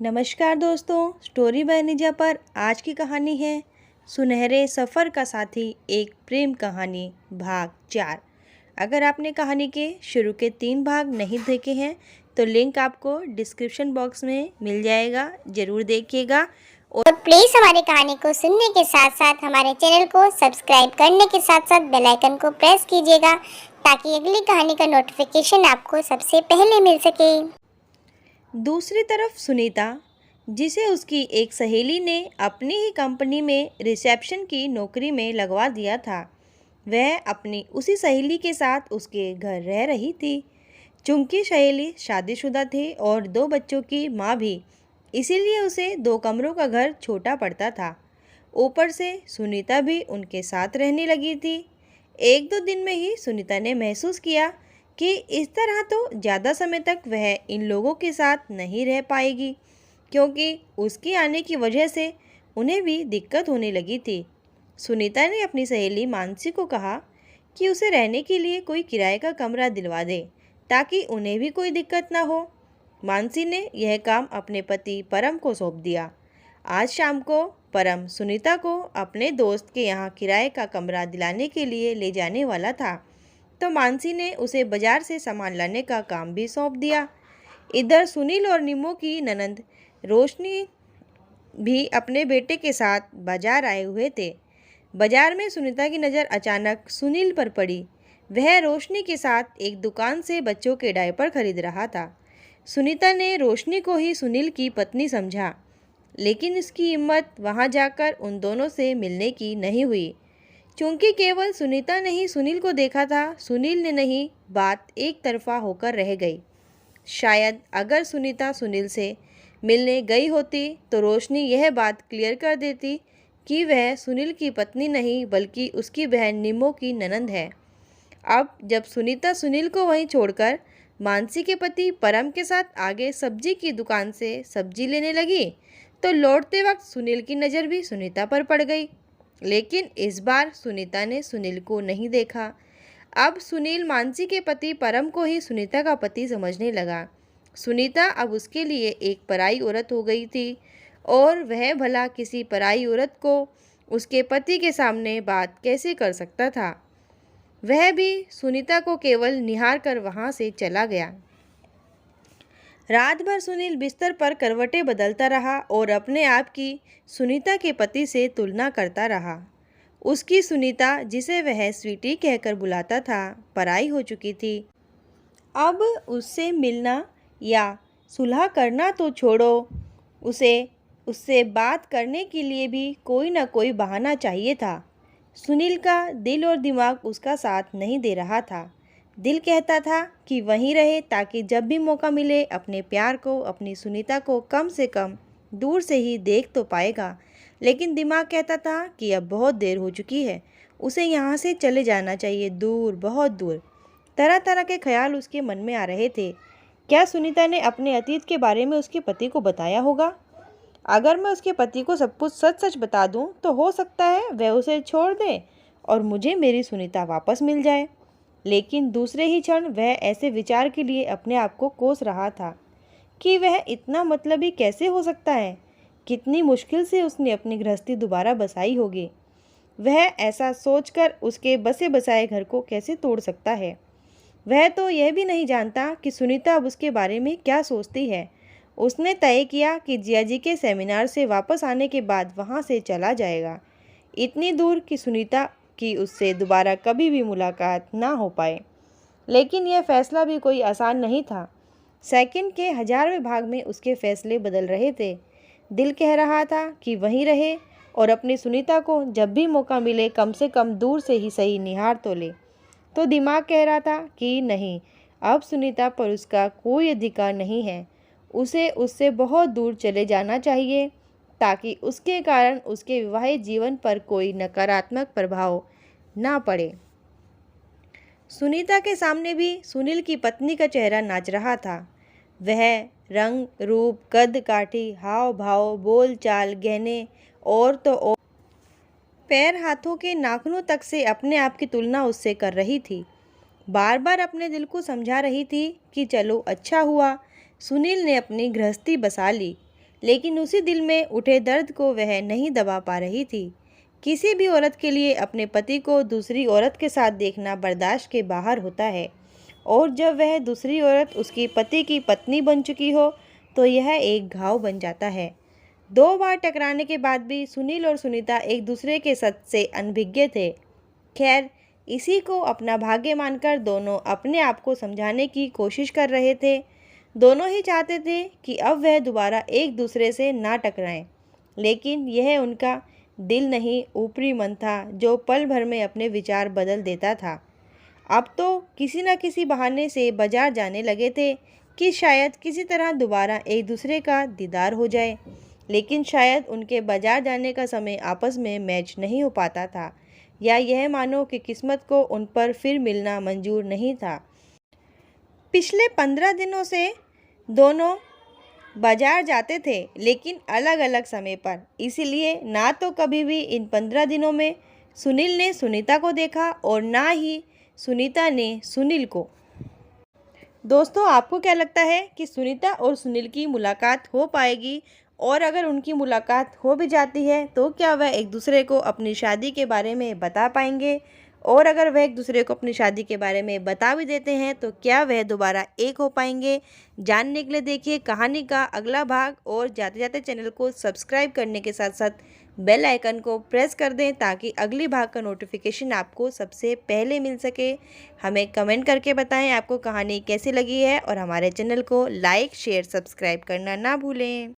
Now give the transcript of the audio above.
नमस्कार दोस्तों, story by निजा पर आज की कहानी है सुनहरे सफ़र का साथी एक प्रेम कहानी भाग 4। अगर आपने कहानी के शुरू के 3 भाग नहीं देखे हैं तो लिंक आपको डिस्क्रिप्शन बॉक्स में मिल जाएगा, ज़रूर देखिएगा। और प्लीज़ हमारी कहानी को सुनने के साथ साथ हमारे चैनल को सब्सक्राइब करने के साथ साथ बेल आइकन को प्रेस कीजिएगा ताकि अगली कहानी का नोटिफिकेशन आपको सबसे पहले मिल सके। दूसरी तरफ सुनीता, जिसे उसकी एक सहेली ने अपनी ही कंपनी में रिसेप्शन की नौकरी में लगवा दिया था, वह अपनी उसी सहेली के साथ उसके घर रह रही थी। चूंकि सहेली शादीशुदा थी और 2 बच्चों की माँ भी, इसीलिए उसे 2 कमरों का घर छोटा पड़ता था। ऊपर से सुनीता भी उनके साथ रहने लगी थी। 1-2 दिन में ही सुनीता ने महसूस किया कि इस तरह तो ज़्यादा समय तक वह इन लोगों के साथ नहीं रह पाएगी, क्योंकि उसके आने की वजह से उन्हें भी दिक्कत होने लगी थी। सुनीता ने अपनी सहेली मानसी को कहा कि उसे रहने के लिए कोई किराए का कमरा दिलवा दे ताकि उन्हें भी कोई दिक्कत ना हो। मानसी ने यह काम अपने पति परम को सौंप दिया। आज शाम को परम सुनीता को अपने दोस्त के यहाँ किराए का कमरा दिलाने के लिए ले जाने वाला था, तो मानसी ने उसे बाजार से सामान लाने का काम भी सौंप दिया। इधर सुनील और निमो की ननंद रोशनी भी अपने बेटे के साथ बाजार आए हुए थे। बाजार में सुनीता की नज़र अचानक सुनील पर पड़ी। वह रोशनी के साथ एक दुकान से बच्चों के डायपर खरीद रहा था। सुनीता ने रोशनी को ही सुनील की पत्नी समझा, लेकिन उसकी हिम्मत वहां जाकर उन दोनों से मिलने की नहीं हुई। क्योंकि केवल सुनीता ने ही सुनील को देखा था, सुनील ने नहीं, बात एक तरफा होकर रह गई। शायद अगर सुनीता सुनील से मिलने गई होती तो रोशनी यह बात क्लियर कर देती कि वह सुनील की पत्नी नहीं बल्कि उसकी बहन निमो की ननंद है। अब जब सुनीता सुनील को वहीं छोड़कर मानसी के पति परम के साथ आगे सब्जी की दुकान से सब्जी लेने लगी, तो लौटते वक्त सुनील की नज़र भी सुनीता पर पड़ गई। लेकिन इस बार सुनीता ने सुनील को नहीं देखा। अब सुनील मानसी के पति परम को ही सुनीता का पति समझने लगा। सुनीता अब उसके लिए एक पराई औरत हो गई थी, और वह भला किसी पराई औरत को उसके पति के सामने बात कैसे कर सकता था। वह भी सुनीता को केवल निहार कर वहाँ से चला गया। रात भर सुनील बिस्तर पर करवटें बदलता रहा और अपने आप की सुनीता के पति से तुलना करता रहा। उसकी सुनीता, जिसे वह स्वीटी कहकर बुलाता था, पराई हो चुकी थी। अब उससे मिलना या सुलह करना तो छोड़ो, उससे बात करने के लिए भी कोई ना कोई बहाना चाहिए था। सुनील का दिल और दिमाग उसका साथ नहीं दे रहा था। दिल कहता था कि वहीं रहे ताकि जब भी मौका मिले अपने प्यार को, अपनी सुनीता को कम से कम दूर से ही देख तो पाएगा। लेकिन दिमाग कहता था कि अब बहुत देर हो चुकी है, उसे यहाँ से चले जाना चाहिए, दूर, बहुत दूर। तरह तरह के ख्याल उसके मन में आ रहे थे। क्या सुनीता ने अपने अतीत के बारे में उसके पति को बताया होगा? अगर मैं उसके पति को सब कुछ सच सच बता दूं तो हो सकता है वह उसे छोड़ दे और मुझे मेरी सुनीता वापस मिल जाए। लेकिन दूसरे ही क्षण वह ऐसे विचार के लिए अपने आप को कोस रहा था कि वह इतना मतलबी कैसे हो सकता है। कितनी मुश्किल से उसने अपनी गृहस्थी दोबारा बसाई होगी। वह ऐसा सोचकर उसके बसे बसाए घर को कैसे तोड़ सकता है। वह तो यह भी नहीं जानता कि सुनीता अब उसके बारे में क्या सोचती है। उसने तय किया कि जिया जी के सेमिनार से वापस आने के बाद वहाँ से चला जाएगा, इतनी दूर कि सुनीता की उससे दोबारा कभी भी मुलाकात ना हो पाए। लेकिन यह फैसला भी कोई आसान नहीं था। सेकंड के 1000वें भाग में उसके फैसले बदल रहे थे। दिल कह रहा था कि वहीं रहे और अपनी सुनीता को जब भी मौका मिले कम से कम दूर से ही सही निहार तो ले। तो दिमाग कह रहा था कि नहीं, अब सुनीता पर उसका कोई अधिकार नहीं है, उसे उससे बहुत दूर चले जाना चाहिए ताकि उसके कारण उसके विवाहित जीवन पर कोई नकारात्मक प्रभाव ना पड़े। सुनीता के सामने भी सुनील की पत्नी का चेहरा नाच रहा था। वह रंग, रूप, कद काठी, हाव भाव, बोल चाल, गहने और तो और पैर, हाथों के नाखूनों तक से अपने आप की तुलना उससे कर रही थी। बार बार अपने दिल को समझा रही थी कि चलो अच्छा हुआ सुनील ने अपनी गृहस्थी बसा ली। लेकिन उसी दिल में उठे दर्द को वह नहीं दबा पा रही थी। किसी भी औरत के लिए अपने पति को दूसरी औरत के साथ देखना बर्दाश्त के बाहर होता है, और जब वह दूसरी औरत उसकी पति की पत्नी बन चुकी हो तो यह एक घाव बन जाता है। 2 बार टकराने के बाद भी सुनील और सुनीता एक दूसरे के सच से अनभिज्ञ थे। खैर, इसी को अपना भाग्य मानकर दोनों अपने आप को समझाने की कोशिश कर रहे थे। दोनों ही चाहते थे कि अब वह दोबारा एक दूसरे से ना टकराएं, लेकिन यह उनका दिल नहीं, ऊपरी मन था जो पल भर में अपने विचार बदल देता था। अब तो किसी न किसी बहाने से बाजार जाने लगे थे कि शायद किसी तरह दोबारा एक दूसरे का दीदार हो जाए, लेकिन शायद उनके बाजार जाने का समय आपस में मैच नहीं हो पाता था, या यह मानो कि किस्मत को उन पर फिर मिलना मंजूर नहीं था। पिछले 15 दिनों से दोनों बाजार जाते थे, लेकिन अलग अलग समय पर, इसलिए ना तो कभी भी इन 15 दिनों में सुनील ने सुनीता को देखा और ना ही सुनीता ने सुनील को। दोस्तों, आपको क्या लगता है कि सुनीता और सुनील की मुलाकात हो पाएगी? और अगर उनकी मुलाकात हो भी जाती है तो क्या वह एक दूसरे को अपनी शादी के बारे में बता पाएंगे? और अगर वह एक दूसरे को अपनी शादी के बारे में बता भी देते हैं तो क्या वह दोबारा एक हो पाएंगे? जानने के लिए देखिए कहानी का अगला भाग, और जाते जाते चैनल को सब्सक्राइब करने के साथ साथ बेल आइकन को प्रेस कर दें ताकि अगली भाग का नोटिफिकेशन आपको सबसे पहले मिल सके। हमें कमेंट करके बताएं आपको कहानी कैसी लगी है, और हमारे चैनल को लाइक, शेयर, सब्सक्राइब करना ना भूलें।